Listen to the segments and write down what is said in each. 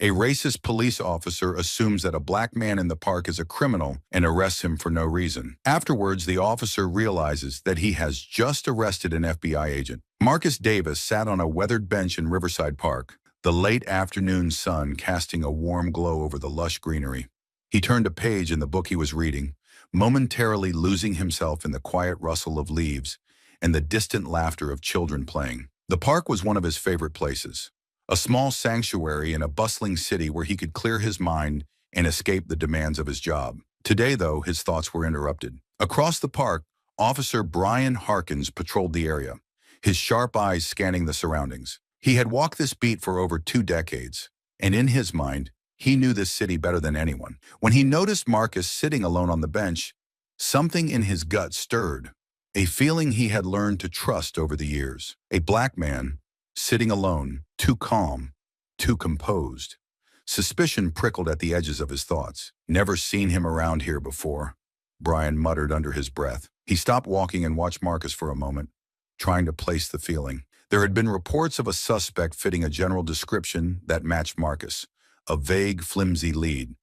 A racist police officer assumes that a black man in the park is a criminal and arrests him for no reason. Afterwards, the officer realizes that he has just arrested an FBI agent. Marcus Davis sat on a weathered bench in Riverside Park, the late afternoon sun casting a warm glow over the lush greenery. He turned a page in the book he was reading, momentarily losing himself in the quiet rustle of leaves and the distant laughter of children playing. The park was one of his favorite places, a small sanctuary in a bustling city where he could clear his mind and escape the demands of his job. Today, though, his thoughts were interrupted. Across the park, Officer Brian Harkins patrolled the area, his sharp eyes scanning the surroundings. He had walked this beat for over 2 decades, and in his mind, he knew this city better than anyone. When he noticed Marcus sitting alone on the bench, something in his gut stirred, a feeling he had learned to trust over the years. A black man, sitting alone, too calm, too composed. Suspicion prickled at the edges of his thoughts. Never seen him around here before, Brian muttered under his breath. He stopped walking and watched Marcus for a moment, trying to place the feeling. There had been reports of a suspect fitting a general description that matched Marcus, a vague, flimsy lead.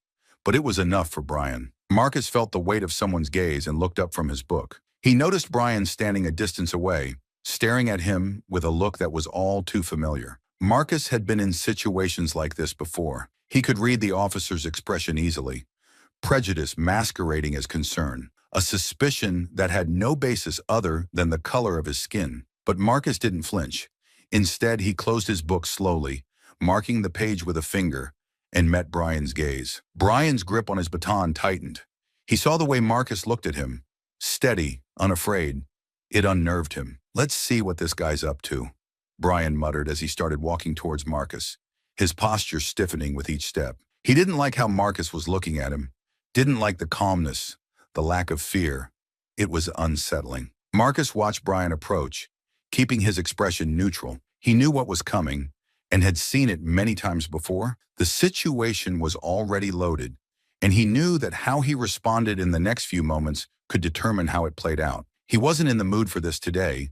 But it was enough for Brian. Marcus felt the weight of someone's gaze and looked up from his book. He noticed Brian standing a distance away, staring at him with a look that was all too familiar. Marcus had been in situations like this before. He could read the officer's expression easily, prejudice masquerading as concern, a suspicion that had no basis other than the color of his skin. But Marcus didn't flinch. Instead, he closed his book slowly, marking the page with a finger, and met Brian's gaze. Brian's grip on his baton tightened. He saw the way Marcus looked at him, steady, unafraid. It unnerved him. "Let's see what this guy's up to," Brian muttered as he started walking towards Marcus, his posture stiffening with each step. He didn't like how Marcus was looking at him, didn't like the calmness, the lack of fear. It was unsettling. Marcus watched Brian approach, keeping his expression neutral. He knew what was coming and had seen it many times before. The situation was already loaded, and he knew that how he responded in the next few moments could determine how it played out. He wasn't in the mood for this today,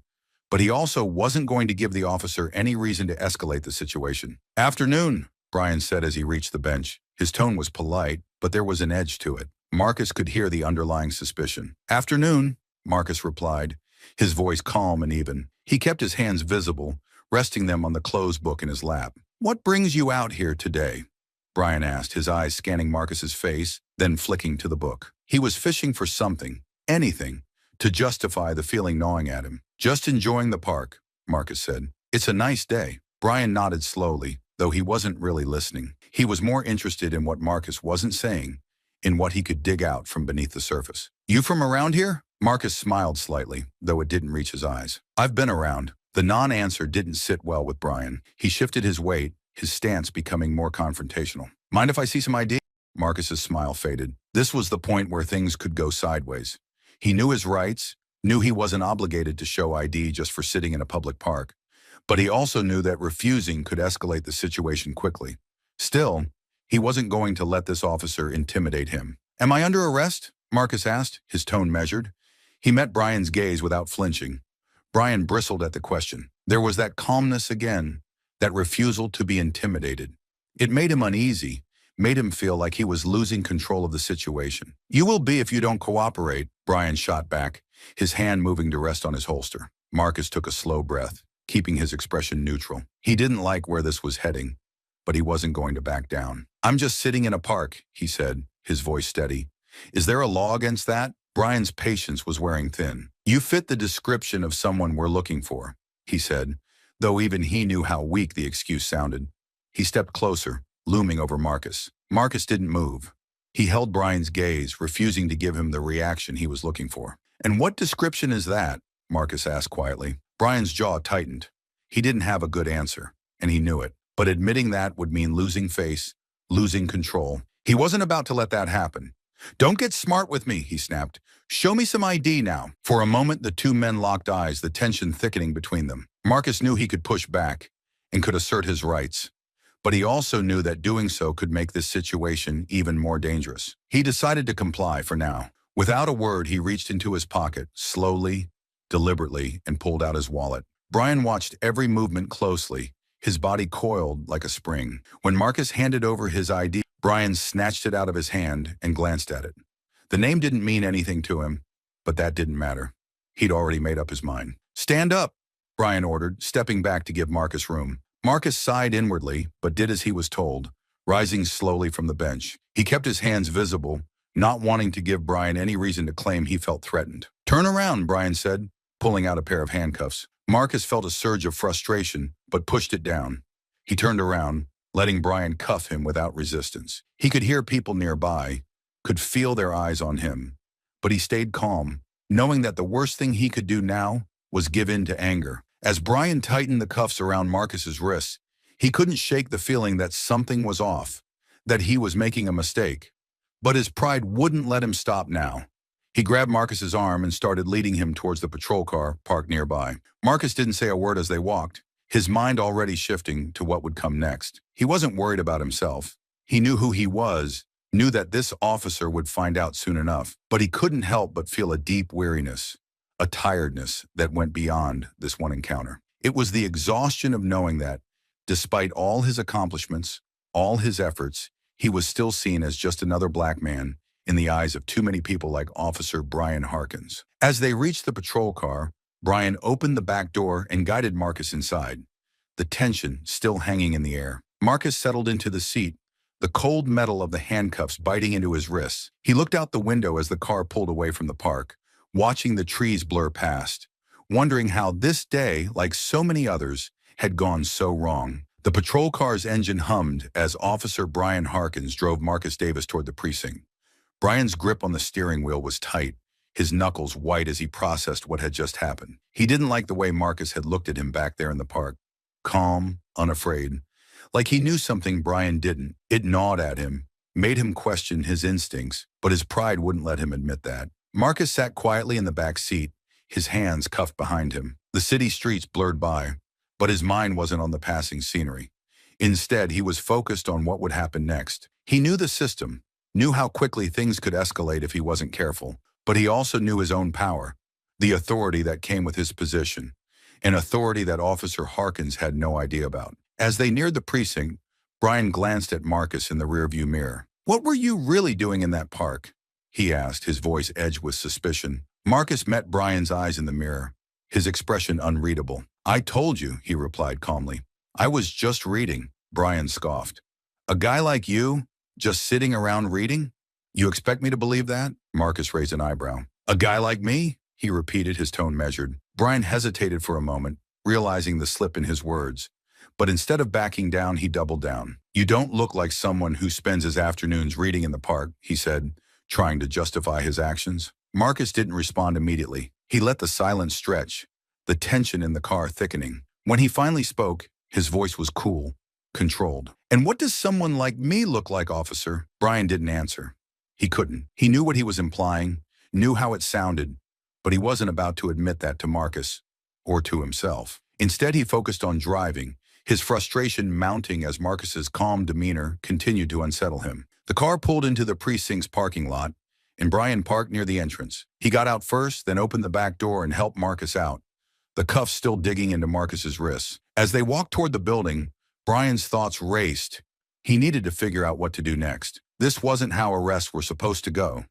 but he also wasn't going to give the officer any reason to escalate the situation. "Afternoon," Brian said as he reached the bench. His tone was polite, but there was an edge to it. Marcus could hear the underlying suspicion. "Afternoon," Marcus replied, his voice calm and even. He kept his hands visible, resting them on the closed book in his lap. "What brings you out here today?" Brian asked, his eyes scanning Marcus's face, then flicking to the book. He was fishing for something, anything, to justify the feeling gnawing at him. "Just enjoying the park," Marcus said. "It's a nice day." Brian nodded slowly, though he wasn't really listening. He was more interested in what Marcus wasn't saying, in what he could dig out from beneath the surface. "You from around here?" Marcus smiled slightly, though it didn't reach his eyes. "I've been around." The non-answer didn't sit well with Brian. He shifted his weight, his stance becoming more confrontational. "Mind if I see some ID?" Marcus's smile faded. This was the point where things could go sideways. He knew his rights, knew he wasn't obligated to show ID just for sitting in a public park, but he also knew that refusing could escalate the situation quickly. Still, he wasn't going to let this officer intimidate him. "Am I under arrest?" Marcus asked, his tone measured. He met Brian's gaze without flinching. Brian bristled at the question. There was that calmness again, that refusal to be intimidated. It made him uneasy, made him feel like he was losing control of the situation. "You will be if you don't cooperate," Brian shot back, his hand moving to rest on his holster. Marcus took a slow breath, keeping his expression neutral. He didn't like where this was heading, but he wasn't going to back down. "I'm just sitting in a park," he said, his voice steady. "Is there a law against that?" Brian's patience was wearing thin. "You fit the description of someone we're looking for," he said, though even he knew how weak the excuse sounded. He stepped closer, looming over Marcus. Marcus didn't move. He held Brian's gaze, refusing to give him the reaction he was looking for. "And what description is that?" Marcus asked quietly. Brian's jaw tightened. He didn't have a good answer, and he knew it. But admitting that would mean losing face, losing control. He wasn't about to let that happen. "Don't get smart with me," he snapped. "Show me some ID now." For a moment, the two men locked eyes, the tension thickening between them. Marcus knew he could push back and could assert his rights, but he also knew that doing so could make this situation even more dangerous. He decided to comply for now. Without a word, he reached into his pocket, slowly, deliberately, and pulled out his wallet. Brian watched every movement closely, his body coiled like a spring. When Marcus handed over his ID, Brian snatched it out of his hand and glanced at it. The name didn't mean anything to him, but that didn't matter. He'd already made up his mind. "Stand up," Brian ordered, stepping back to give Marcus room. Marcus sighed inwardly, but did as he was told, rising slowly from the bench. He kept his hands visible, not wanting to give Brian any reason to claim he felt threatened. "Turn around," Brian said, pulling out a pair of handcuffs. Marcus felt a surge of frustration, but pushed it down. He turned around, letting Brian cuff him without resistance. He could hear people nearby, could feel their eyes on him, but he stayed calm, knowing that the worst thing he could do now was give in to anger. As Brian tightened the cuffs around Marcus's wrists, he couldn't shake the feeling that something was off, that he was making a mistake. But his pride wouldn't let him stop now. He grabbed Marcus's arm and started leading him towards the patrol car parked nearby. Marcus didn't say a word as they walked, his mind already shifting to what would come next. He wasn't worried about himself. He knew who he was, knew that this officer would find out soon enough, but he couldn't help but feel a deep weariness, a tiredness that went beyond this one encounter. It was the exhaustion of knowing that, despite all his accomplishments, all his efforts, he was still seen as just another black man in the eyes of too many people like Officer Brian Harkins. As they reached the patrol car, Brian opened the back door and guided Marcus inside, the tension still hanging in the air. Marcus settled into the seat, the cold metal of the handcuffs biting into his wrists. He looked out the window as the car pulled away from the park, watching the trees blur past, wondering how this day, like so many others, had gone so wrong. The patrol car's engine hummed as Officer Brian Harkins drove Marcus Davis toward the precinct. Brian's grip on the steering wheel was tight, his knuckles white as he processed what had just happened. He didn't like the way Marcus had looked at him back there in the park, calm, unafraid, like he knew something Brian didn't. It gnawed at him, made him question his instincts, but his pride wouldn't let him admit that. Marcus sat quietly in the back seat, his hands cuffed behind him. The city streets blurred by, but his mind wasn't on the passing scenery. Instead, he was focused on what would happen next. He knew the system, knew how quickly things could escalate if he wasn't careful, but he also knew his own power, the authority that came with his position, an authority that Officer Harkins had no idea about. As they neared the precinct, Brian glanced at Marcus in the rearview mirror. "What were you really doing in that park?" he asked, his voice edged with suspicion. Marcus met Brian's eyes in the mirror, his expression unreadable. "I told you," he replied calmly. "I was just reading," Brian scoffed. "A guy like you, just sitting around reading? You expect me to believe that?" Marcus raised an eyebrow. "A guy like me?" he repeated, his tone measured. Brian hesitated for a moment, realizing the slip in his words. But instead of backing down, he doubled down. "You don't look like someone who spends his afternoons reading in the park," he said, trying to justify his actions. Marcus didn't respond immediately. He let the silence stretch, the tension in the car thickening. When he finally spoke, his voice was cool, controlled. "And what does someone like me look like, officer?" Brian didn't answer. He couldn't. He knew what he was implying, knew how it sounded, but he wasn't about to admit that to Marcus or to himself. Instead, he focused on driving, his frustration mounting as Marcus's calm demeanor continued to unsettle him. The car pulled into the precinct's parking lot, and Brian parked near the entrance. He got out first, then opened the back door and helped Marcus out, the cuffs still digging into Marcus's wrists. As they walked toward the building, Brian's thoughts raced. He needed to figure out what to do next. This wasn't how arrests were supposed to go.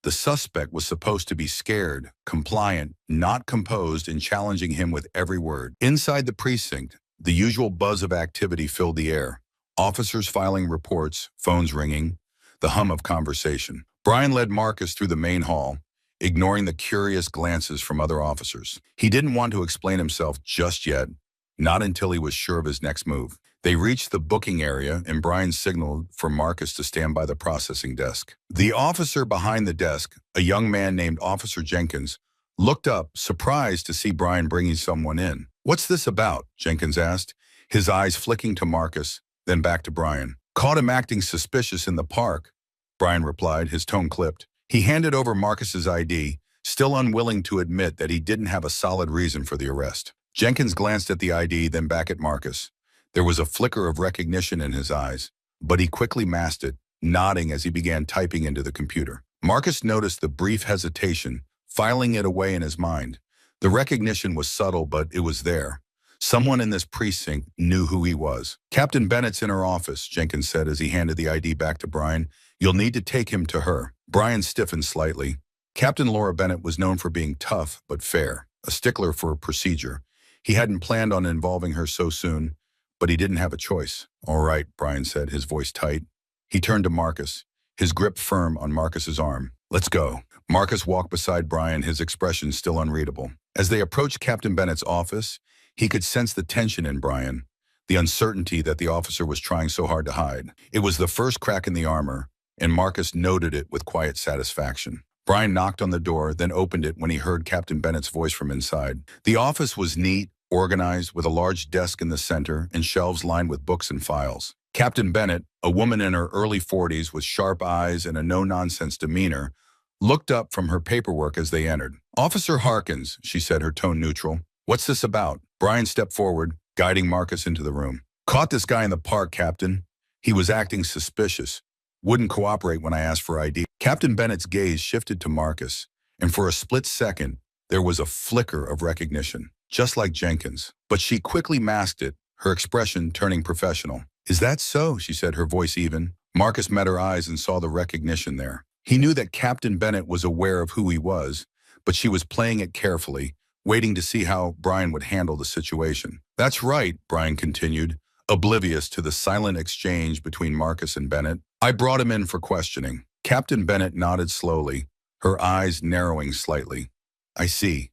The suspect was supposed to be scared, compliant, not composed, and challenging him with every word. Inside the precinct, the usual buzz of activity filled the air. Officers filing reports, phones ringing, the hum of conversation. Brian led Marcus through the main hall, ignoring the curious glances from other officers. He didn't want to explain himself just yet, not until he was sure of his next move. They reached the booking area, and Brian signaled for Marcus to stand by the processing desk. The officer behind the desk, a young man named Officer Jenkins, looked up, surprised to see Brian bringing someone in. "What's this about?" Jenkins asked, his eyes flicking to Marcus, then back to Brian. "Caught him acting suspicious in the park," Brian replied, his tone clipped. He handed over Marcus's ID, still unwilling to admit that he didn't have a solid reason for the arrest. Jenkins glanced at the ID, then back at Marcus. There was a flicker of recognition in his eyes, but he quickly masked it, nodding as he began typing into the computer. Marcus noticed the brief hesitation, filing it away in his mind. The recognition was subtle, but it was there. Someone in this precinct knew who he was. Captain Bennett's in her office, Jenkins said as he handed the ID back to Brian. You'll need to take him to her. Brian stiffened slightly. Captain Laura Bennett was known for being tough but fair, a stickler for procedure. He hadn't planned on involving her so soon, but he didn't have a choice. All right, Brian said, his voice tight. He turned to Marcus, his grip firm on Marcus's arm. Let's go. Marcus walked beside Brian, his expression still unreadable. As they approached Captain Bennett's office, he could sense the tension in Brian, the uncertainty that the officer was trying so hard to hide. It was the first crack in the armor, and Marcus noted it with quiet satisfaction. Brian knocked on the door, then opened it when he heard Captain Bennett's voice from inside. The office was neat, organized, with a large desk in the center and shelves lined with books and files. Captain Bennett, a woman in her early 40s with sharp eyes and a no-nonsense demeanor, looked up from her paperwork as they entered. Officer Harkins, she said, her tone neutral. What's this about? Brian stepped forward, guiding Marcus into the room. Caught this guy in the park, Captain. He was acting suspicious. Wouldn't cooperate when I asked for ID. Captain Bennett's gaze shifted to Marcus, and for a split second, there was a flicker of recognition, just like Jenkins. But she quickly masked it, her expression turning professional. Is that so? She said, her voice even. Marcus met her eyes and saw the recognition there. He knew that Captain Bennett was aware of who he was, but she was playing it carefully, waiting to see how Brian would handle the situation. That's right, Brian continued, oblivious to the silent exchange between Marcus and Bennett. I brought him in for questioning. Captain Bennett nodded slowly, her eyes narrowing slightly. I see.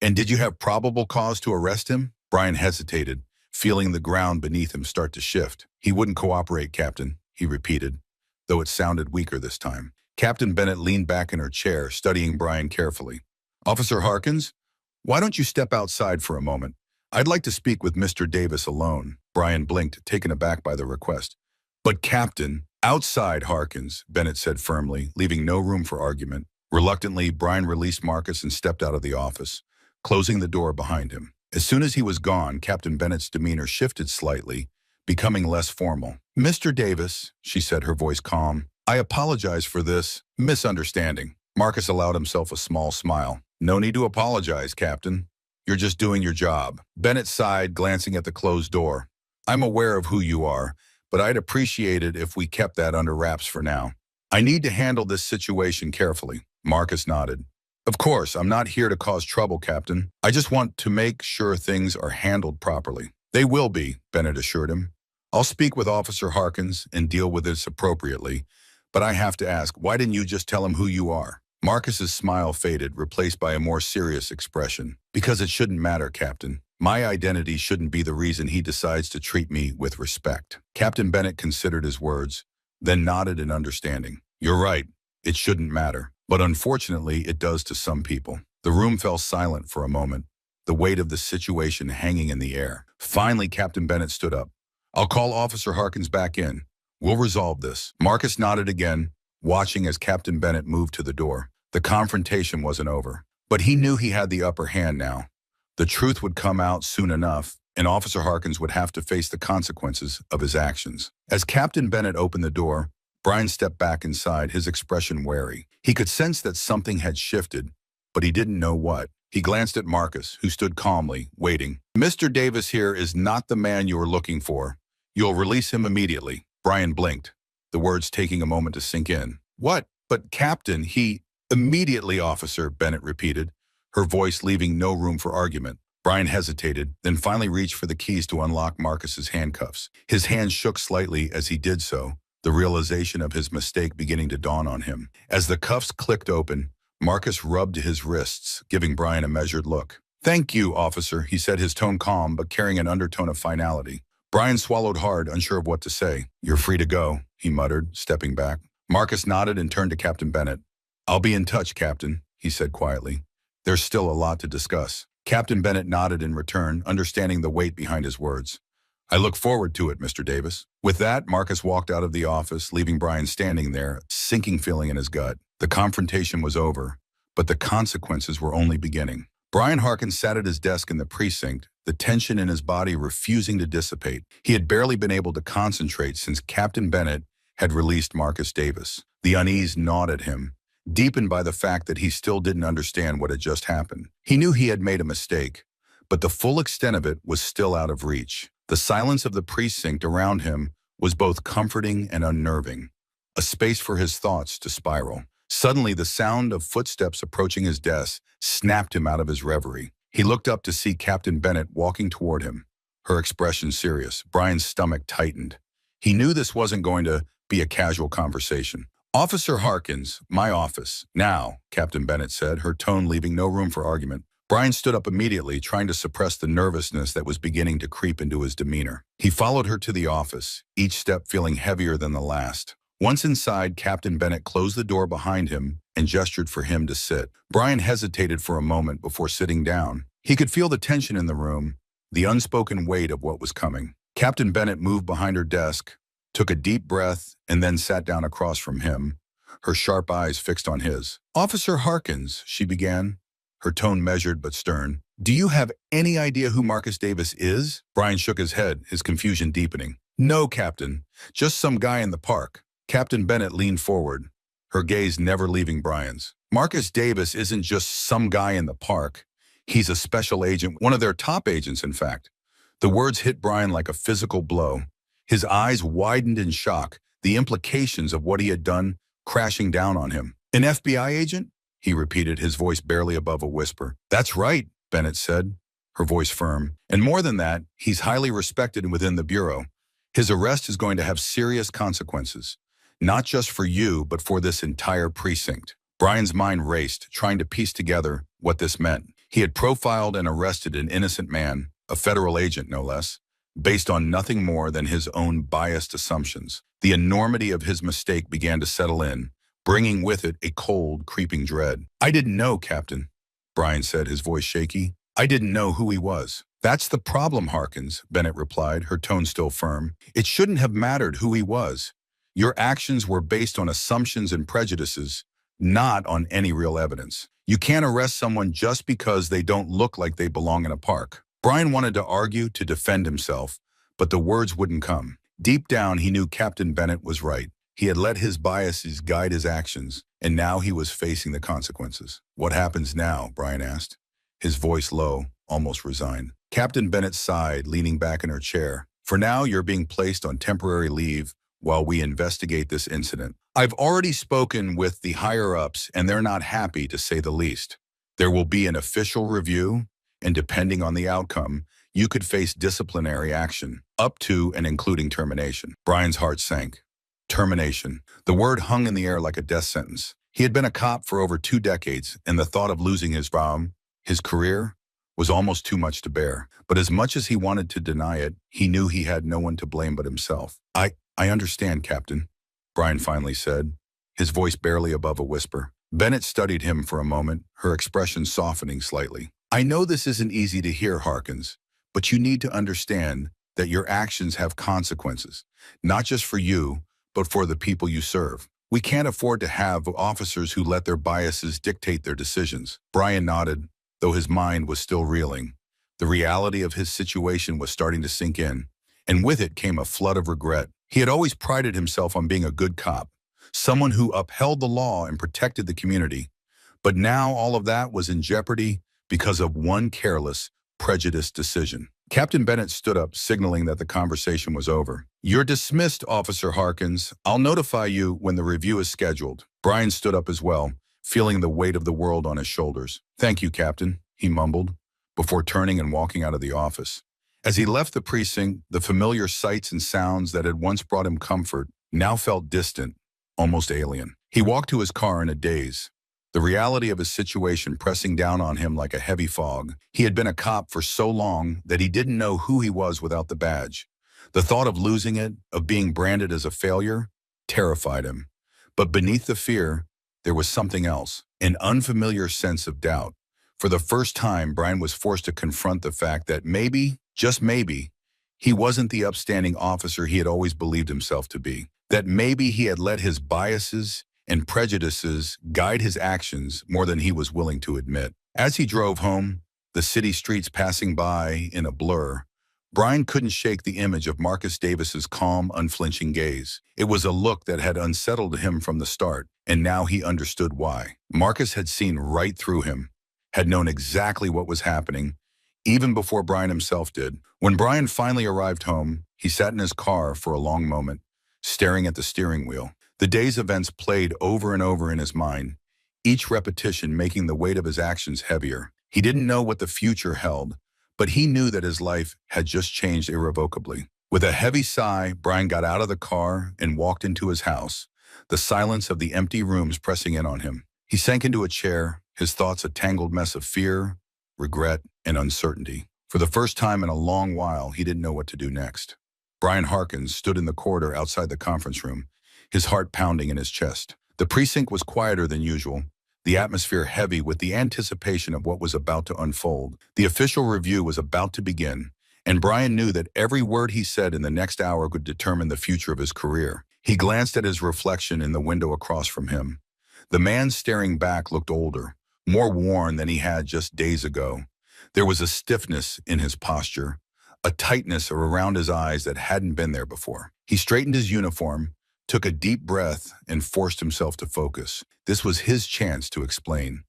And did you have probable cause to arrest him? Brian hesitated, feeling the ground beneath him start to shift. He wouldn't cooperate, Captain, he repeated, though it sounded weaker this time. Captain Bennett leaned back in her chair, studying Brian carefully. Officer Harkins, why don't you step outside for a moment? I'd like to speak with Mr. Davis alone. Brian blinked, taken aback by the request. But Captain, outside, Harkins, Bennett said firmly, leaving no room for argument. Reluctantly, Brian released Marcus and stepped out of the office, closing the door behind him. As soon as he was gone, Captain Bennett's demeanor shifted slightly, becoming less formal. Mr. Davis, she said, her voice calm, I apologize for this misunderstanding. Marcus allowed himself a small smile. No need to apologize, Captain. You're just doing your job. Bennett sighed, glancing at the closed door. I'm aware of who you are, but I'd appreciate it if we kept that under wraps for now. I need to handle this situation carefully. Marcus nodded. Of course, I'm not here to cause trouble, Captain. I just want to make sure things are handled properly. They will be, Bennett assured him. I'll speak with Officer Harkins and deal with this appropriately, but I have to ask, why didn't you just tell him who you are? Marcus's smile faded, replaced by a more serious expression. Because it shouldn't matter, Captain. My identity shouldn't be the reason he decides to treat me with respect. Captain Bennett considered his words, then nodded in understanding. You're right. It shouldn't matter. But unfortunately, it does to some people. The room fell silent for a moment, the weight of the situation hanging in the air. Finally, Captain Bennett stood up. I'll call Officer Harkins back in. We'll resolve this. Marcus nodded again, watching as Captain Bennett moved to the door. The confrontation wasn't over, but he knew he had the upper hand now. The truth would come out soon enough, and Officer Harkins would have to face the consequences of his actions. As Captain Bennett opened the door, Brian stepped back inside, his expression wary. He could sense that something had shifted, but he didn't know what. He glanced at Marcus, who stood calmly, waiting. Mr. Davis here is not the man you were looking for. You'll release him immediately. Brian blinked, the words taking a moment to sink in. What? But Captain, he... Immediately, officer, Bennett repeated, her voice leaving no room for argument. Brian hesitated, then finally reached for the keys to unlock Marcus's handcuffs. His hand shook slightly as he did so, the realization of his mistake beginning to dawn on him. As the cuffs clicked open, Marcus rubbed his wrists, giving Brian a measured look. Thank you, officer, he said, his tone calm but carrying an undertone of finality. Brian swallowed hard, unsure of what to say. You're free to go, he muttered, stepping back. Marcus nodded and turned to Captain Bennett. I'll be in touch, Captain, he said quietly. There's still a lot to discuss. Captain Bennett nodded in return, understanding the weight behind his words. I look forward to it, Mr. Davis. With that, Marcus walked out of the office, leaving Brian standing there, a sinking feeling in his gut. The confrontation was over, but the consequences were only beginning. Brian Harkins sat at his desk in the precinct, the tension in his body refusing to dissipate. He had barely been able to concentrate since Captain Bennett had released Marcus Davis. The unease gnawed at him, deepened by the fact that he still didn't understand what had just happened. He knew he had made a mistake, but the full extent of it was still out of reach. The silence of the precinct around him was both comforting and unnerving, a space for his thoughts to spiral. Suddenly, the sound of footsteps approaching his desk snapped him out of his reverie. He looked up to see Captain Bennett walking toward him, her expression serious. Brian's stomach tightened. He knew this wasn't going to be a casual conversation. "Officer Harkins, my office. Now," Captain Bennett said, her tone leaving no room for argument. Brian stood up immediately, trying to suppress the nervousness that was beginning to creep into his demeanor. He followed her to the office, each step feeling heavier than the last. Once inside, Captain Bennett closed the door behind him and gestured for him to sit. Brian hesitated for a moment before sitting down. He could feel the tension in the room, the unspoken weight of what was coming. Captain Bennett moved behind her desk, took a deep breath, and then sat down across from him, her sharp eyes fixed on his. "Officer Harkins," she began, her tone measured but stern. "Do you have any idea who Marcus Davis is?" Brian shook his head, his confusion deepening. "No, Captain. Just some guy in the park." Captain Bennett leaned forward, her gaze never leaving Brian's. "Marcus Davis isn't just some guy in the park. He's a special agent, one of their top agents, in fact." The words hit Brian like a physical blow. His eyes widened in shock, the implications of what he had done crashing down on him. "An FBI agent?" he repeated, his voice barely above a whisper. "That's right," Bennett said, her voice firm. "And more than that, he's highly respected within the Bureau. His arrest is going to have serious consequences. Not just for you, but for this entire precinct." Brian's mind raced, trying to piece together what this meant. He had profiled and arrested an innocent man, a federal agent no less, based on nothing more than his own biased assumptions. The enormity of his mistake began to settle in, bringing with it a cold, creeping dread. "I didn't know, Captain," Brian said, his voice shaky. "I didn't know who he was." "That's the problem, Harkins," Bennett replied, her tone still firm. "It shouldn't have mattered who he was. Your actions were based on assumptions and prejudices, not on any real evidence. You can't arrest someone just because they don't look like they belong in a park." Brian wanted to argue, to defend himself, but the words wouldn't come. Deep down, he knew Captain Bennett was right. He had let his biases guide his actions, and now he was facing the consequences. "What happens now?" Brian asked, his voice low, almost resigned. Captain Bennett sighed, leaning back in her chair. "For now, you're being placed on temporary leave while we investigate this incident. I've already spoken with the higher-ups, and they're not happy, to say the least. There will be an official review, and depending on the outcome, you could face disciplinary action, up to and including termination." Brian's heart sank. Termination. The word hung in the air like a death sentence. He had been a cop for over 2 decades, and the thought of losing his job, his career, was almost too much to bear. But as much as he wanted to deny it, he knew he had no one to blame but himself. I understand, Captain," Brian finally said, his voice barely above a whisper. Bennett studied him for a moment, her expression softening slightly. "I know this isn't easy to hear, Harkins, but you need to understand that your actions have consequences, not just for you, but for the people you serve. We can't afford to have officers who let their biases dictate their decisions." Brian nodded, though his mind was still reeling. The reality of his situation was starting to sink in, and with it came a flood of regret. He had always prided himself on being a good cop, someone who upheld the law and protected the community. But now all of that was in jeopardy because of one careless, prejudiced decision. Captain Bennett stood up, signaling that the conversation was over. "You're dismissed, Officer Harkins. I'll notify you when the review is scheduled." Brian stood up as well, feeling the weight of the world on his shoulders. "Thank you, Captain," he mumbled, before turning and walking out of the office. As he left the precinct, the familiar sights and sounds that had once brought him comfort now felt distant, almost alien. He walked to his car in a daze, the reality of his situation pressing down on him like a heavy fog. He had been a cop for so long that he didn't know who he was without the badge. The thought of losing it, of being branded as a failure, terrified him. But beneath the fear, there was something else, an unfamiliar sense of doubt. For the first time, Brian was forced to confront the fact that maybe, just maybe, he wasn't the upstanding officer he had always believed himself to be. That maybe he had let his biases and prejudices guide his actions more than he was willing to admit. As he drove home, the city streets passing by in a blur, Brian couldn't shake the image of Marcus Davis's calm, unflinching gaze. It was a look that had unsettled him from the start, and now he understood why. Marcus had seen right through him, had known exactly what was happening, even before Brian himself did. When Brian finally arrived home, he sat in his car for a long moment, staring at the steering wheel. The day's events played over and over in his mind, each repetition making the weight of his actions heavier. He didn't know what the future held, but he knew that his life had just changed irrevocably. With a heavy sigh, Brian got out of the car and walked into his house, the silence of the empty rooms pressing in on him. He sank into a chair, his thoughts a tangled mess of fear, regret, and uncertainty. For the first time in a long while, he didn't know what to do next. Brian Harkins stood in the corridor outside the conference room, his heart pounding in his chest. The precinct was quieter than usual, the atmosphere heavy with the anticipation of what was about to unfold. The official review was about to begin, and Brian knew that every word he said in the next hour would determine the future of his career. He glanced at his reflection in the window across from him. The man staring back looked older, more worn than he had just days ago. There was a stiffness in his posture, a tightness around his eyes that hadn't been there before. He straightened his uniform, took a deep breath, and forced himself to focus. This was his chance to explain,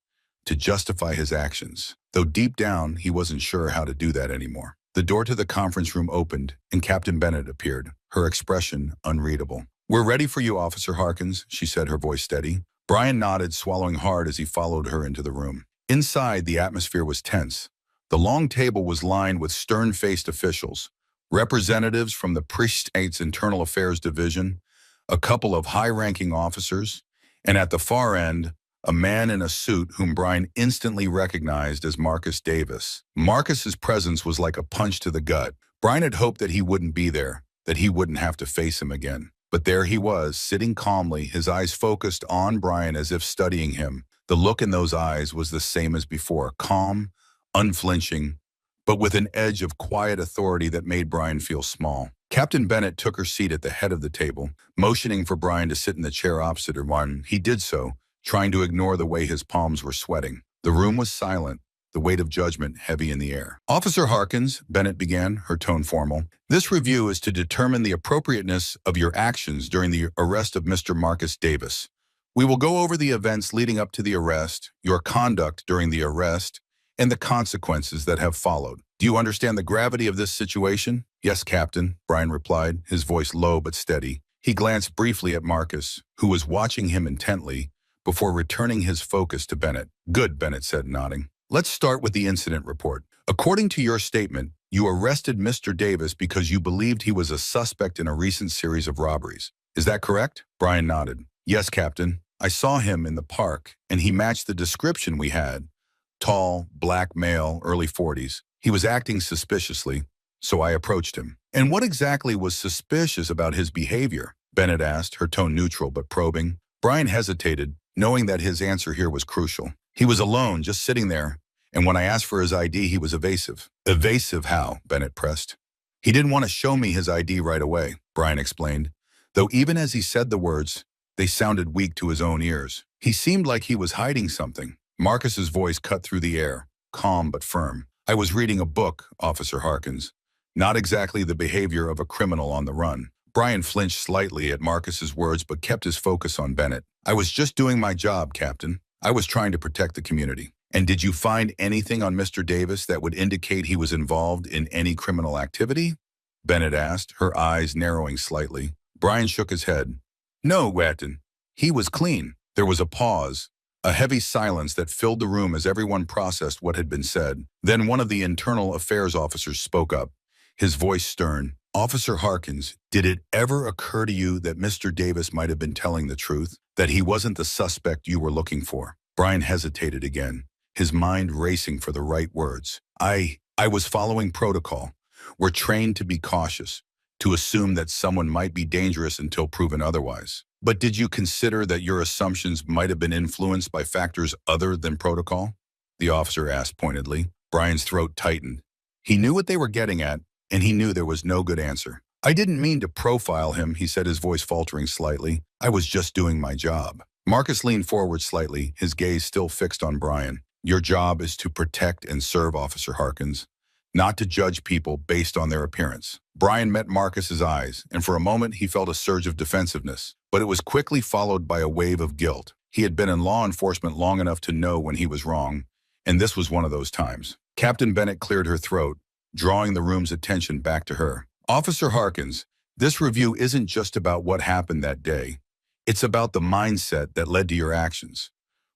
to justify his actions, though deep down he wasn't sure how to do that anymore. The door to the conference room opened, and Captain Bennett appeared, her expression unreadable. "We're ready for you, Officer Harkins," she said, her voice steady. Brian nodded, swallowing hard as he followed her into the room. Inside, the atmosphere was tense. The long table was lined with stern-faced officials, representatives from the precinct's Internal Affairs Division, a couple of high-ranking officers, and at the far end, a man in a suit whom Brian instantly recognized as Marcus Davis. Marcus's presence was like a punch to the gut. Brian had hoped that he wouldn't be there, that he wouldn't have to face him again. But there he was, sitting calmly, his eyes focused on Brian as if studying him. The look in those eyes was the same as before, calm, unflinching, but with an edge of quiet authority that made Brian feel small. Captain Bennett took her seat at the head of the table, motioning for Brian to sit in the chair opposite her. When he did so, trying to ignore the way his palms were sweating. The room was silent, the weight of judgment heavy in the air. "Officer Harkins," Bennett began, her tone formal, "this review is to determine the appropriateness of your actions during the arrest of Mr. Marcus Davis. We will go over the events leading up to the arrest, your conduct during the arrest, and the consequences that have followed. Do you understand the gravity of this situation?" "Yes, Captain," Brian replied, his voice low but steady. He glanced briefly at Marcus, who was watching him intently, before returning his focus to Bennett. "Good," Bennett said, nodding. "Let's start with the incident report. According to your statement, you arrested Mr. Davis because you believed he was a suspect in a recent series of robberies. Is that correct?" Brian nodded. "Yes, Captain. I saw him in the park, and he matched the description we had. Tall, black male, early 40s. He was acting suspiciously, so I approached him." "And what exactly was suspicious about his behavior?" Bennett asked, her tone neutral but probing. Brian hesitated, knowing that his answer here was crucial. "He was alone, just sitting there, and when I asked for his ID, he was evasive." "Evasive how?" Bennett pressed. "He didn't want to show me his ID right away," Brian explained, though even as he said the words, they sounded weak to his own ears. "He seemed like he was hiding something." Marcus's voice cut through the air, calm but firm. "I was reading a book, Officer Harkins. Not exactly the behavior of a criminal on the run." Brian flinched slightly at Marcus's words but kept his focus on Bennett. "I was just doing my job, Captain. I was trying to protect the community." "And did you find anything on Mr. Davis that would indicate he was involved in any criminal activity?" Bennett asked, her eyes narrowing slightly. Brian shook his head. "No, Captain. He was clean." There was a pause, a heavy silence that filled the room as everyone processed what had been said. Then one of the internal affairs officers spoke up, his voice stern. "Officer Harkins, did it ever occur to you that Mr. Davis might have been telling the truth? That he wasn't the suspect you were looking for?" Brian hesitated again, his mind racing for the right words. I was following protocol. We're trained to be cautious, to assume that someone might be dangerous until proven otherwise. But did you consider that your assumptions might have been influenced by factors other than protocol?" the officer asked pointedly. Brian's throat tightened. He knew what they were getting at, and he knew there was no good answer. "I didn't mean to profile him," he said, his voice faltering slightly. "I was just doing my job." Marcus leaned forward slightly, his gaze still fixed on Brian. "Your job is to protect and serve, Officer Harkins, not to judge people based on their appearance." Brian met Marcus's eyes, and for a moment he felt a surge of defensiveness, but it was quickly followed by a wave of guilt. He had been in law enforcement long enough to know when he was wrong, And this was one of those times. Captain Bennett cleared her throat, drawing the room's attention back to her. Officer Harkins, this review isn't just about what happened that day. It's about the mindset that led to your actions.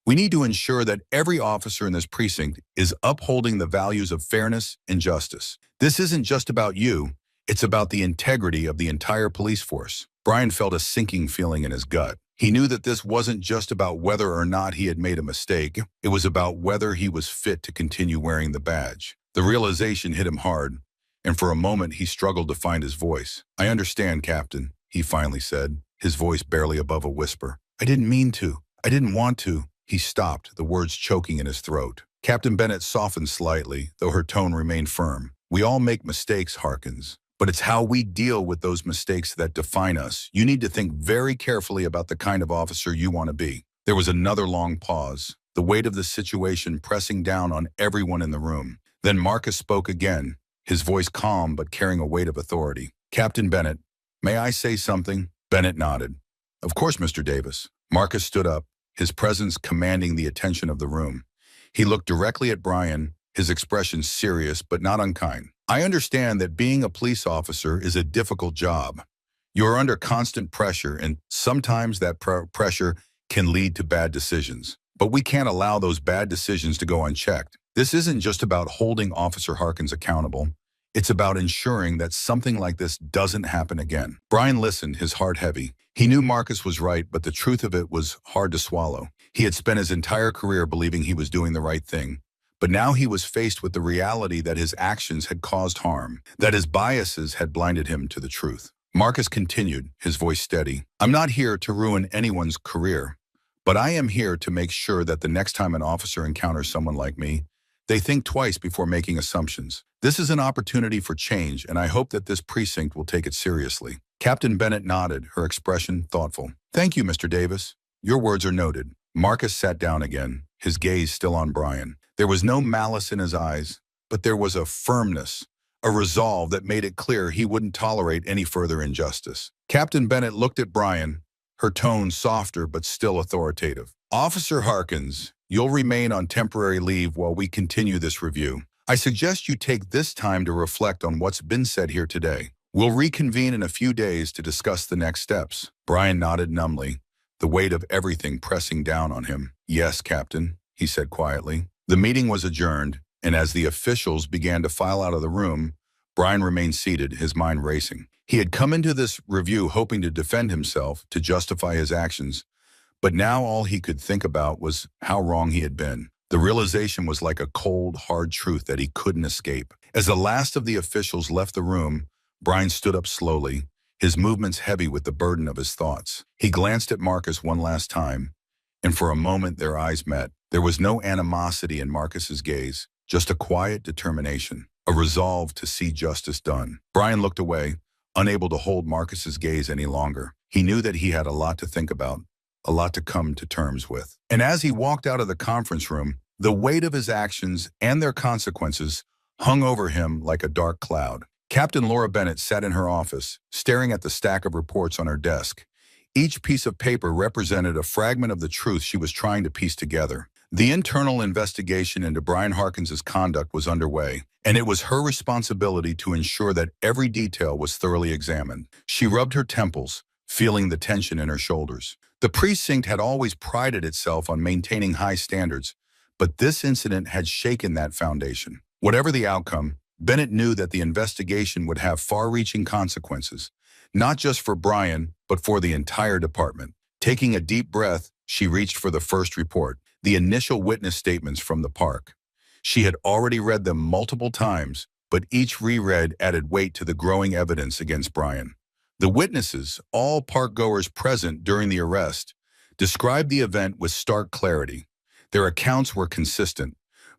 We need to ensure that every officer in this precinct is upholding the values of fairness and justice. This isn't just about you, it's about the integrity of the entire police force. Brian felt a sinking feeling in his gut. He knew that this wasn't just about whether or not he had made a mistake, it was about whether he was fit to continue wearing the badge. The realization hit him hard, and for a moment he struggled to find his voice. "I understand, Captain," he finally said, his voice barely above a whisper. "I didn't mean to. I didn't want to." He stopped, the words choking in his throat. Captain Bennett softened slightly, though her tone remained firm. "We all make mistakes, Harkins, but it's how we deal with those mistakes that define us. You need to think very carefully about the kind of officer you want to be." There was another long pause, the weight of the situation pressing down on everyone in the room. Then Marcus spoke again, his voice calm but carrying a weight of authority. "Captain Bennett, may I say something?" Bennett nodded. "Of course, Mr. Davis." Marcus stood up, his presence commanding the attention of the room. He looked directly at Brian, his expression serious but not unkind. "I understand that being a police officer is a difficult job. You are under constant pressure, and sometimes that pressure can lead to bad decisions. But we can't allow those bad decisions to go unchecked. This isn't just about holding Officer Harkins accountable. It's about ensuring that something like this doesn't happen again." Brian listened, his heart heavy. He knew Marcus was right, but the truth of it was hard to swallow. He had spent his entire career believing he was doing the right thing. But now he was faced with the reality that his actions had caused harm, that his biases had blinded him to the truth. Marcus continued, his voice steady. "I'm not here to ruin anyone's career, but I am here to make sure that the next time an officer encounters someone like me, they think twice before making assumptions. This is an opportunity for change, and I hope that this precinct will take it seriously." Captain Bennett nodded, her expression thoughtful. "Thank you, Mr. Davis. Your words are noted." Marcus sat down again, his gaze still on Brian. There was no malice in his eyes, but there was a firmness, a resolve that made it clear he wouldn't tolerate any further injustice. Captain Bennett looked at Brian, her tone softer but still authoritative. "Officer Harkins, you'll remain on temporary leave while we continue this review. I suggest you take this time to reflect on what's been said here today. We'll reconvene in a few days to discuss the next steps." Brian nodded numbly, the weight of everything pressing down on him. "Yes, Captain," he said quietly. The meeting was adjourned, and as the officials began to file out of the room, Brian remained seated, his mind racing. He had come into this review hoping to defend himself, to justify his actions, but now all he could think about was how wrong he had been. The realization was like a cold, hard truth that he couldn't escape. As the last of the officials left the room, Brian stood up slowly, his movements heavy with the burden of his thoughts. He glanced at Marcus one last time, and for a moment their eyes met. There was no animosity in Marcus's gaze, just a quiet determination, a resolve to see justice done. Brian looked away, unable to hold Marcus's gaze any longer. He knew that he had a lot to think about, a lot to come to terms with. And as he walked out of the conference room, the weight of his actions and their consequences hung over him like a dark cloud. Captain Laura Bennett sat in her office, staring at the stack of reports on her desk. Each piece of paper represented a fragment of the truth she was trying to piece together. The internal investigation into Brian Harkins's conduct was underway, and it was her responsibility to ensure that every detail was thoroughly examined. She rubbed her temples, feeling the tension in her shoulders. The precinct had always prided itself on maintaining high standards, but this incident had shaken that foundation. Whatever the outcome, Bennett knew that the investigation would have far-reaching consequences, not just for Brian, but for the entire department. Taking a deep breath, she reached for the first report, the initial witness statements from the park. She had already read them multiple times, but each reread added weight to the growing evidence against Brian. The witnesses, all park-goers present during the arrest, described the event with stark clarity. Their accounts were consistent.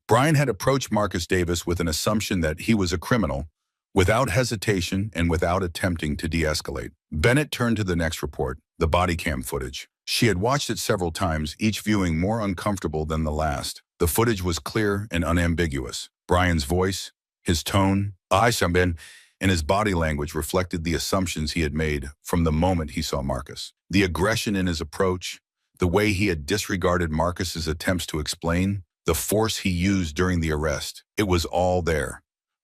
Brian had approached Marcus Davis with an assumption that he was a criminal, without hesitation and without attempting to de-escalate. Bennett turned to the next report, the body cam footage. She had watched it several times, each viewing more uncomfortable than the last. The footage was clear and unambiguous. Brian's voice, his tone, and his body language reflected the assumptions he had made from the moment he saw Marcus. The aggression in his approach, the way he had disregarded Marcus's attempts to explain, the force he used during the arrest. It was all there,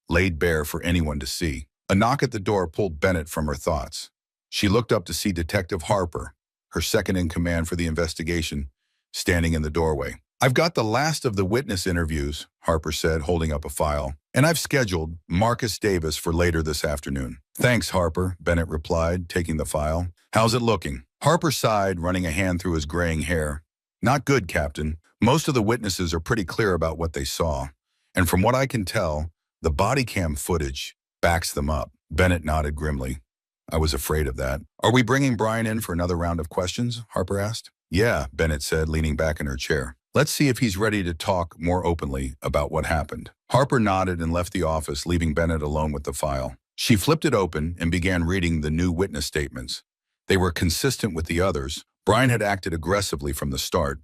laid bare for anyone to see. A knock at the door pulled Bennett from her thoughts. She looked up to see Detective Harper, her second in command for the investigation, standing in the doorway. "I've got the last of the witness interviews," Harper said, holding up a file, "and I've scheduled Marcus Davis for later this afternoon." "Thanks, Harper," Bennett replied, taking the file. "How's it looking?" Harper sighed, running a hand through his graying hair. "Not good, Captain. Most of the witnesses are pretty clear about what they saw. And from what I can tell, the body cam footage backs them up." Bennett nodded grimly. "I was afraid of that." "Are we bringing Brian in for another round of questions?" Harper asked. "Yeah," Bennett said, leaning back in her chair. "Let's see if he's ready to talk more openly about what happened." Harper nodded and left the office, leaving Bennett alone with the file. She flipped it open and began reading the new witness statements. They were consistent with the others. Brian had acted aggressively from the start,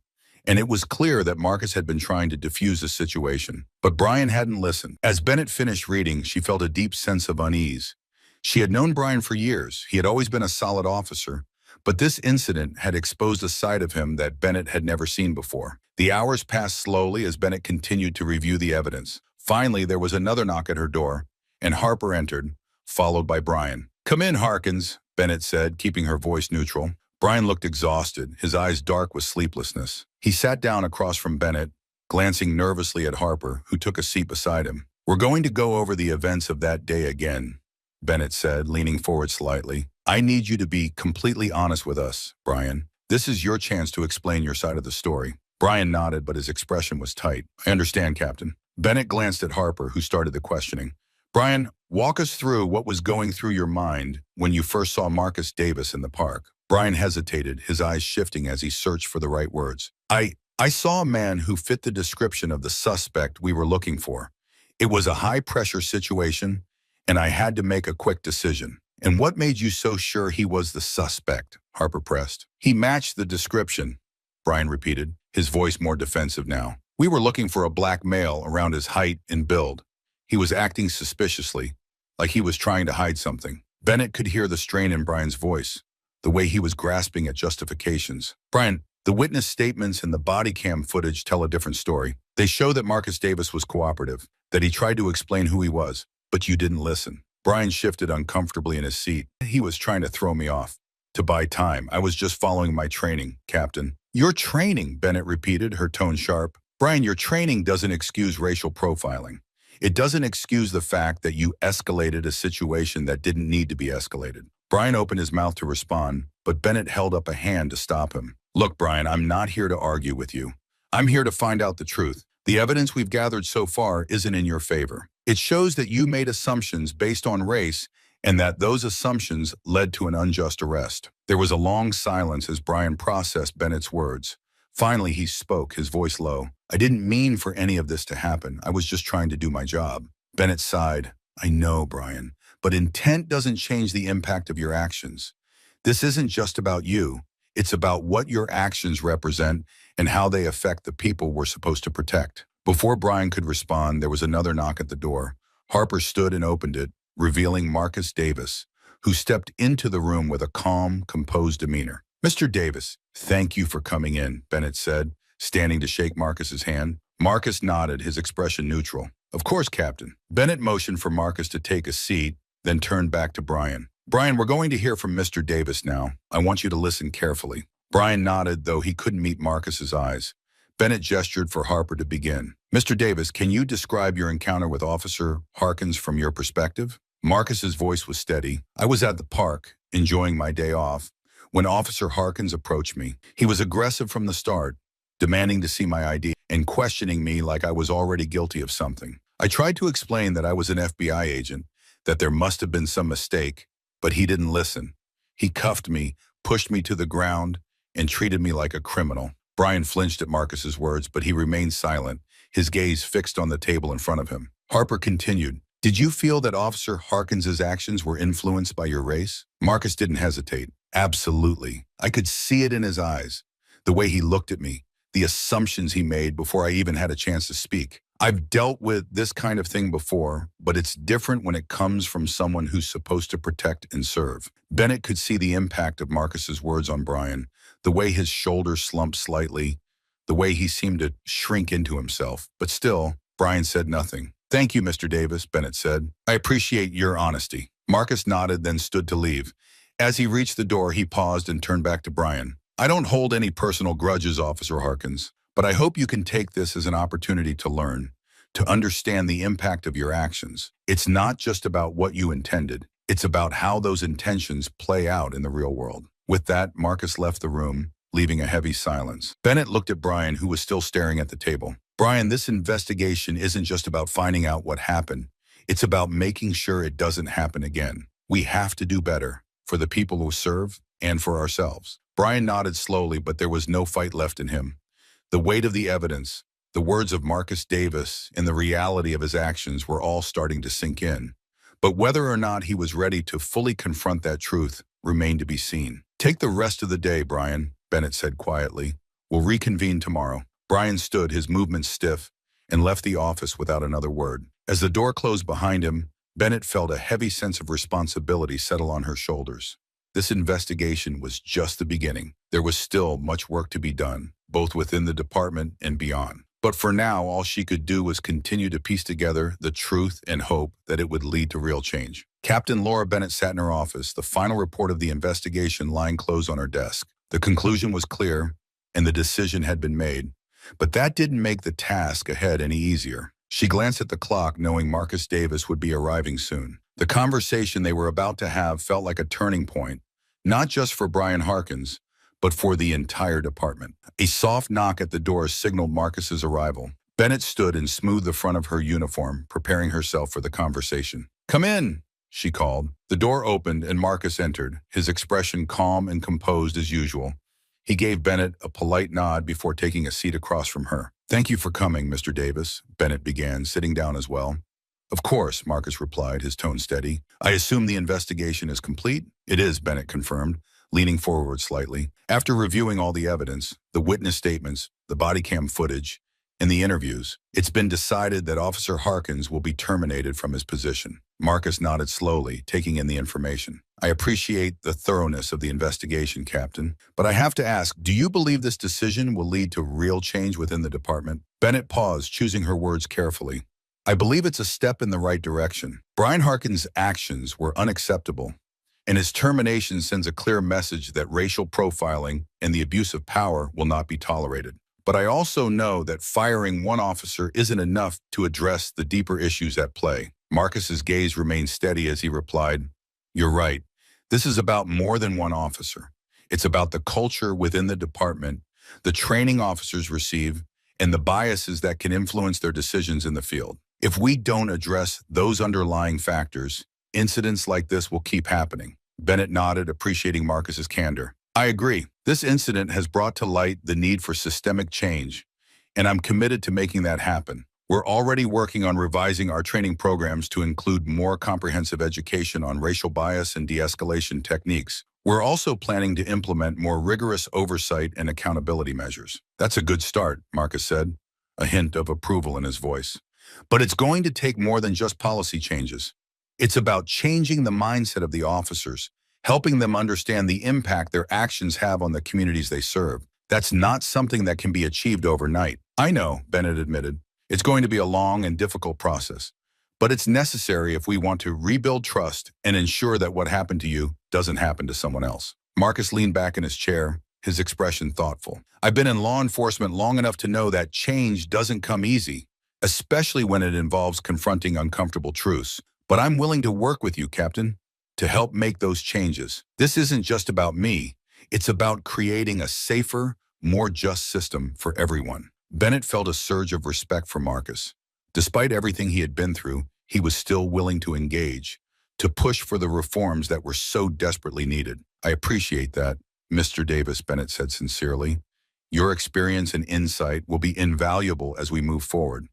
and it was clear that Marcus had been trying to defuse the situation. But Brian hadn't listened. As Bennett finished reading, she felt a deep sense of unease. She had known Brian for years. He had always been a solid officer, but this incident had exposed a side of him that Bennett had never seen before. The hours passed slowly as Bennett continued to review the evidence. Finally, there was another knock at her door, and Harper entered, followed by Brian. "Come in, Harkins," Bennett said, keeping her voice neutral. Brian looked exhausted, his eyes dark with sleeplessness. He sat down across from Bennett, glancing nervously at Harper, who took a seat beside him. "We're going to go over the events of that day again," Bennett said, leaning forward slightly. "I need you to be completely honest with us, Brian. This is your chance to explain your side of the story." Brian nodded, but his expression was tight. "I understand, Captain." Bennett glanced at Harper, who started the questioning. "Brian, walk us through what was going through your mind when you first saw Marcus Davis in the park." Brian hesitated, his eyes shifting as he searched for the right words. I saw a man who fit the description of the suspect we were looking for. It was a high-pressure situation, and I had to make a quick decision." "And what made you so sure he was the suspect?" Harper pressed. "He matched the description," Brian repeated, his voice more defensive now. "We were looking for a black male around his height and build. He was acting suspiciously, like he was trying to hide something." Bennett could hear the strain in Brian's voice, the way he was grasping at justifications. "Brian, the witness statements and the body cam footage tell a different story. They show that Marcus Davis was cooperative, that he tried to explain who he was, but you didn't listen." Brian shifted uncomfortably in his seat. "He was trying to throw me off, to buy time. I was just following my training, Captain." "Your training," Bennett repeated, her tone sharp. "Brian, your training doesn't excuse racial profiling. It doesn't excuse the fact that you escalated a situation that didn't need to be escalated." Brian opened his mouth to respond, but Bennett held up a hand to stop him. "Look, Brian, I'm not here to argue with you. I'm here to find out the truth. The evidence we've gathered so far isn't in your favor. It shows that you made assumptions based on race and that those assumptions led to an unjust arrest." There was a long silence as Brian processed Bennett's words. Finally, he spoke, his voice low. "I didn't mean for any of this to happen. I was just trying to do my job." Bennett sighed. "I know, Brian, but intent doesn't change the impact of your actions. This isn't just about you. It's about what your actions represent and how they affect the people we're supposed to protect." Before Brian could respond, there was another knock at the door. Harper stood and opened it, revealing Marcus Davis, who stepped into the room with a calm, composed demeanor. "Mr. Davis, thank you for coming in," Bennett said, standing to shake Marcus's hand. Marcus nodded, his expression neutral. "Of course, Captain." Bennett motioned for Marcus to take a seat, then turned back to Brian. "Brian, we're going to hear from Mr. Davis now. I want you to listen carefully." Brian nodded, though he couldn't meet Marcus's eyes. Bennett gestured for Harper to begin. "Mr. Davis, can you describe your encounter with Officer Harkins from your perspective?" Marcus's voice was steady. "I was at the park, enjoying my day off, when Officer Harkins approached me. He was aggressive from the start, demanding to see my ID and questioning me like I was already guilty of something. I tried to explain that I was an FBI agent, that there must have been some mistake, but he didn't listen. He cuffed me, pushed me to the ground, and treated me like a criminal." Brian flinched at Marcus's words, but he remained silent, his gaze fixed on the table in front of him. Harper continued, "Did you feel that Officer Harkins's actions were influenced by your race?" Marcus didn't hesitate. "Absolutely. I could see it in his eyes, the way he looked at me, the assumptions he made before I even had a chance to speak. I've dealt with this kind of thing before, but it's different when it comes from someone who's supposed to protect and serve." Bennett could see the impact of Marcus's words on Brian, the way his shoulders slumped slightly, the way he seemed to shrink into himself. But still, Brian said nothing. "Thank you, Mr. Davis," Bennett said. "I appreciate your honesty." Marcus nodded, then stood to leave. As he reached the door, he paused and turned back to Brian. "I don't hold any personal grudges, Officer Harkins, but I hope you can take this as an opportunity to learn, to understand the impact of your actions. It's not just about what you intended. It's about how those intentions play out in the real world." With that, Marcus left the room, leaving a heavy silence. Bennett looked at Brian, who was still staring at the table. "Brian, this investigation isn't just about finding out what happened. It's about making sure it doesn't happen again. We have to do better, for the people who serve and for ourselves." Brian nodded slowly, but there was no fight left in him. The weight of the evidence, the words of Marcus Davis, and the reality of his actions were all starting to sink in. But whether or not he was ready to fully confront that truth remained to be seen. "Take the rest of the day, Brian," Bennett said quietly. "We'll reconvene tomorrow." Brian stood, his movements stiff, and left the office without another word. As the door closed behind him, Bennett felt a heavy sense of responsibility settle on her shoulders. This investigation was just the beginning. There was still much work to be done, both within the department and beyond. But for now, all she could do was continue to piece together the truth and hope that it would lead to real change. Captain Laura Bennett sat in her office, the final report of the investigation lying closed on her desk. The conclusion was clear, and the decision had been made. But that didn't make the task ahead any easier. She glanced at the clock, knowing Marcus Davis would be arriving soon. The conversation they were about to have felt like a turning point, not just for Brian Harkins, but for the entire department. A soft knock at the door signaled Marcus's arrival. Bennett stood and smoothed the front of her uniform, preparing herself for the conversation. "Come in," she called. The door opened and Marcus entered, his expression calm and composed as usual. He gave Bennett a polite nod before taking a seat across from her. "Thank you for coming, Mr. Davis," Bennett began, sitting down as well. "Of course," Marcus replied, his tone steady. "I assume the investigation is complete?" "It is," Bennett confirmed, leaning forward slightly. "After reviewing all the evidence, the witness statements, the body cam footage, and the interviews, it's been decided that Officer Harkins will be terminated from his position." Marcus nodded slowly, taking in the information. "I appreciate the thoroughness of the investigation, Captain, but I have to ask, do you believe this decision will lead to real change within the department?" Bennett paused, choosing her words carefully. "I believe it's a step in the right direction. Brian Harkins' actions were unacceptable, and his termination sends a clear message that racial profiling and the abuse of power will not be tolerated. But I also know that firing one officer isn't enough to address the deeper issues at play." Marcus's gaze remained steady as he replied, "You're right. This is about more than one officer. It's about the culture within the department, the training officers receive, and the biases that can influence their decisions in the field. If we don't address those underlying factors, incidents like this will keep happening." Bennett nodded, appreciating Marcus's candor. "I agree. This incident has brought to light the need for systemic change, and I'm committed to making that happen. We're already working on revising our training programs to include more comprehensive education on racial bias and de-escalation techniques. We're also planning to implement more rigorous oversight and accountability measures." "That's a good start," Marcus said, a hint of approval in his voice. "But it's going to take more than just policy changes. It's about changing the mindset of the officers, helping them understand the impact their actions have on the communities they serve. That's not something that can be achieved overnight." "I know," Bennett admitted. "It's going to be a long and difficult process, but it's necessary if we want to rebuild trust and ensure that what happened to you doesn't happen to someone else." Marcus leaned back in his chair, his expression thoughtful. "I've been in law enforcement long enough to know that change doesn't come easy, especially when it involves confronting uncomfortable truths. But I'm willing to work with you, Captain, to help make those changes. This isn't just about me. It's about creating a safer, more just system for everyone." Bennett felt a surge of respect for Marcus. Despite everything he had been through, he was still willing to engage, to push for the reforms that were so desperately needed. "I appreciate that, Mr. Davis," Bennett said sincerely. "Your experience and insight will be invaluable as we move forward,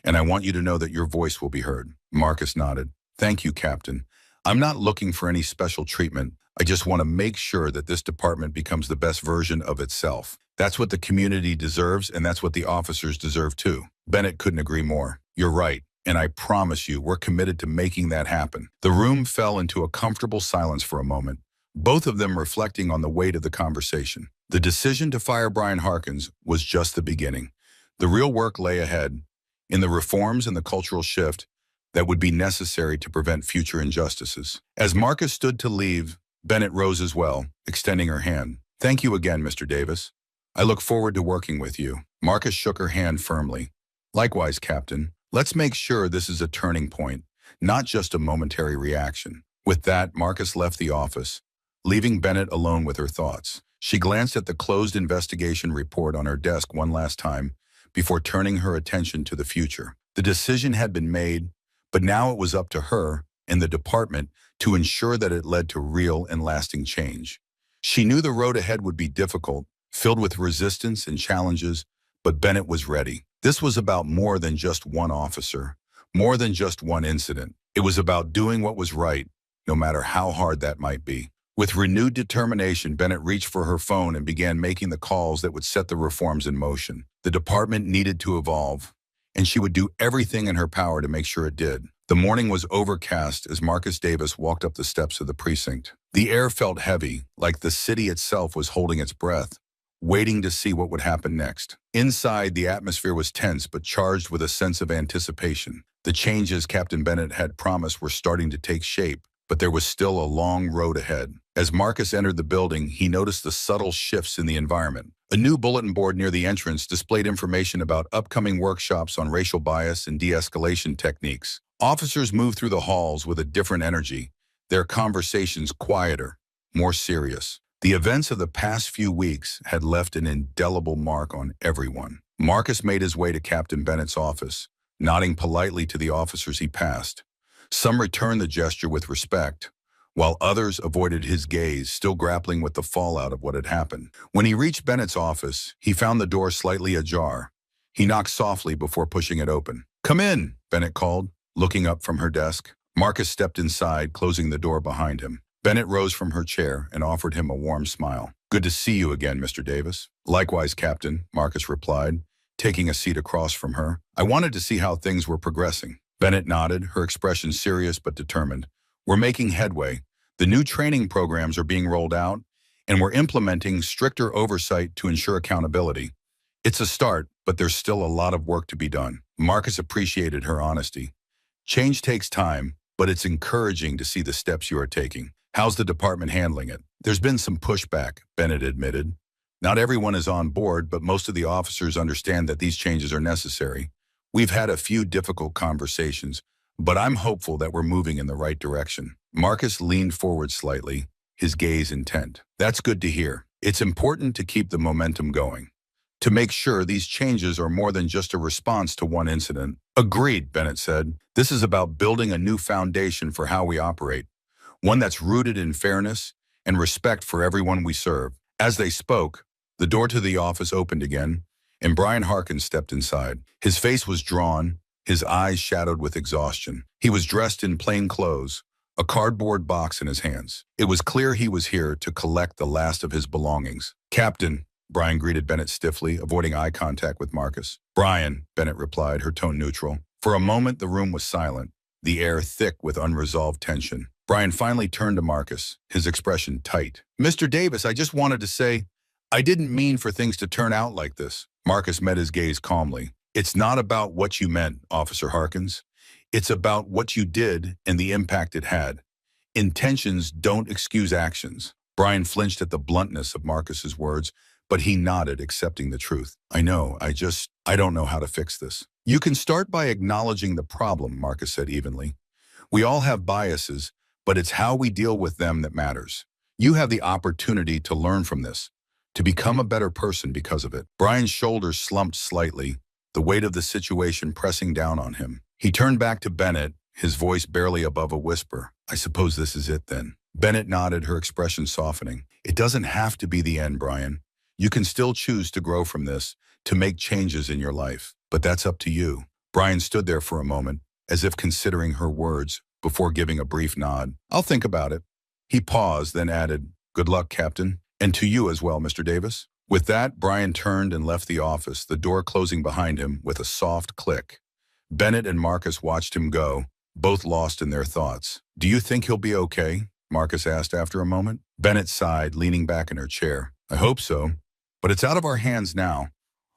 and I want you to know that your voice will be heard." Marcus nodded. "Thank you, Captain. I'm not looking for any special treatment. I just want to make sure that this department becomes the best version of itself. That's what the community deserves, and that's what the officers deserve too." Bennett couldn't agree more. "You're right, and I promise you we're committed to making that happen." The room fell into a comfortable silence for a moment, both of them reflecting on the weight of the conversation. The decision to fire Brian Harkins was just the beginning. The real work lay ahead, in the reforms and the cultural shift that would be necessary to prevent future injustices. As Marcus stood to leave, Bennett rose as well, extending her hand. "Thank you again, Mr. Davis. I look forward to working with you." Marcus shook her hand firmly. "Likewise, Captain. Let's make sure this is a turning point, not just a momentary reaction." With that, Marcus left the office, leaving Bennett alone with her thoughts. She glanced at the closed investigation report on her desk one last time before turning her attention to the future. The decision had been made, but now it was up to her and the department to ensure that it led to real and lasting change. She knew the road ahead would be difficult, filled with resistance and challenges, but Bennett was ready. This was about more than just one officer, more than just one incident. It was about doing what was right, no matter how hard that might be. With renewed determination, Bennett reached for her phone and began making the calls that would set the reforms in motion. The department needed to evolve, and she would do everything in her power to make sure it did. The morning was overcast as Marcus Davis walked up the steps of the precinct. The air felt heavy, like the city itself was holding its breath, waiting to see what would happen next. Inside, the atmosphere was tense but charged with a sense of anticipation. The changes Captain Bennett had promised were starting to take shape, but there was still a long road ahead. As Marcus entered the building, he noticed the subtle shifts in the environment. A new bulletin board near the entrance displayed information about upcoming workshops on racial bias and de-escalation techniques. Officers moved through the halls with a different energy, their conversations quieter, more serious. The events of the past few weeks had left an indelible mark on everyone. Marcus made his way to Captain Bennett's office, nodding politely to the officers he passed. Some returned the gesture with respect, while others avoided his gaze, still grappling with the fallout of what had happened. When he reached Bennett's office, he found the door slightly ajar. He knocked softly before pushing it open. "Come in," Bennett called, looking up from her desk. Marcus stepped inside, closing the door behind him. Bennett rose from her chair and offered him a warm smile. "Good to see you again, Mr. Davis." "Likewise, Captain," Marcus replied, taking a seat across from her. "I wanted to see how things were progressing." Bennett nodded, her expression serious but determined. "We're making headway. The new training programs are being rolled out, and we're implementing stricter oversight to ensure accountability. It's a start, but there's still a lot of work to be done." Marcus appreciated her honesty. "Change takes time, but it's encouraging to see the steps you are taking. How's the department handling it?" "There's been some pushback," Bennett admitted. "Not everyone is on board, but most of the officers understand that these changes are necessary. We've had a few difficult conversations, but I'm hopeful that we're moving in the right direction." Marcus leaned forward slightly, his gaze intent. "That's good to hear. It's important to keep the momentum going, to make sure these changes are more than just a response to one incident." "Agreed," Bennett said. "This is about building a new foundation for how we operate, one that's rooted in fairness and respect for everyone we serve." As they spoke, the door to the office opened again, and Brian Harkins stepped inside. His face was drawn, his eyes shadowed with exhaustion. He was dressed in plain clothes, a cardboard box in his hands. It was clear he was here to collect the last of his belongings. "Captain," Brian greeted Bennett stiffly, avoiding eye contact with Marcus. "Brian," Bennett replied, her tone neutral. For a moment, the room was silent, the air thick with unresolved tension. Brian finally turned to Marcus, his expression tight. "Mr. Davis, I just wanted to say, I didn't mean for things to turn out like this." Marcus met his gaze calmly. "It's not about what you meant, Officer Harkins. It's about what you did and the impact it had. Intentions don't excuse actions." Brian flinched at the bluntness of Marcus's words, but he nodded, accepting the truth. "I know, I don't know how to fix this." "You can start by acknowledging the problem," Marcus said evenly. "We all have biases, but it's how we deal with them that matters. You have the opportunity to learn from this, to become a better person because of it." Brian's shoulders slumped slightly, the weight of the situation pressing down on him. He turned back to Bennett, his voice barely above a whisper. "I suppose this is it then." Bennett nodded, her expression softening. "It doesn't have to be the end, Brian. You can still choose to grow from this, to make changes in your life. But that's up to you." Brian stood there for a moment, as if considering her words, before giving a brief nod. "I'll think about it." He paused, then added, "Good luck, Captain. And to you as well, Mr. Davis." With that, Brian turned and left the office, the door closing behind him with a soft click. Bennett and Marcus watched him go, both lost in their thoughts. "Do you think he'll be okay?" Marcus asked after a moment. Bennett sighed, leaning back in her chair. I hope so. But it's out of our hands now.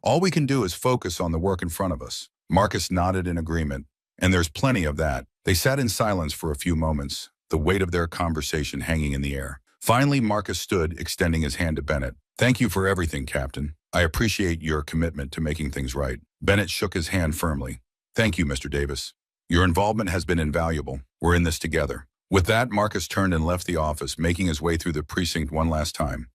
All we can do is focus on the work in front of us. Marcus nodded in agreement, and there's plenty of that. They sat in silence for a few moments, the weight of their conversation hanging in the air. Finally, Marcus stood, extending his hand to Bennett. Thank you for everything, Captain. I appreciate your commitment to making things right. Bennett shook his hand firmly. Thank you, Mr. Davis. Your involvement has been invaluable. We're in this together. With that, Marcus turned and left the office, making his way through the precinct one last time.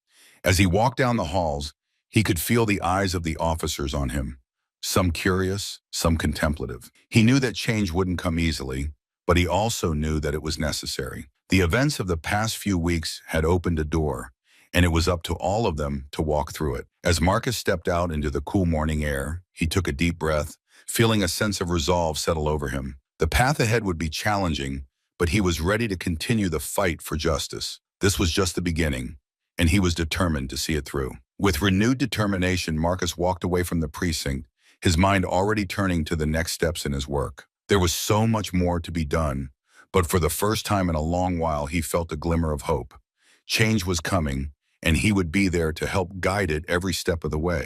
As he walked down the halls, he could feel the eyes of the officers on him, some curious, some contemplative. He knew that change wouldn't come easily, but he also knew that it was necessary. The events of the past few weeks had opened a door, and it was up to all of them to walk through it. As Marcus stepped out into the cool morning air, he took a deep breath, feeling a sense of resolve settle over him. The path ahead would be challenging, but he was ready to continue the fight for justice. This was just the beginning, and he was determined to see it through. With renewed determination, Marcus walked away from the precinct, his mind already turning to the next steps in his work. There was so much more to be done, but for the first time in a long while, he felt a glimmer of hope. Change was coming, and he would be there to help guide it every step of the way.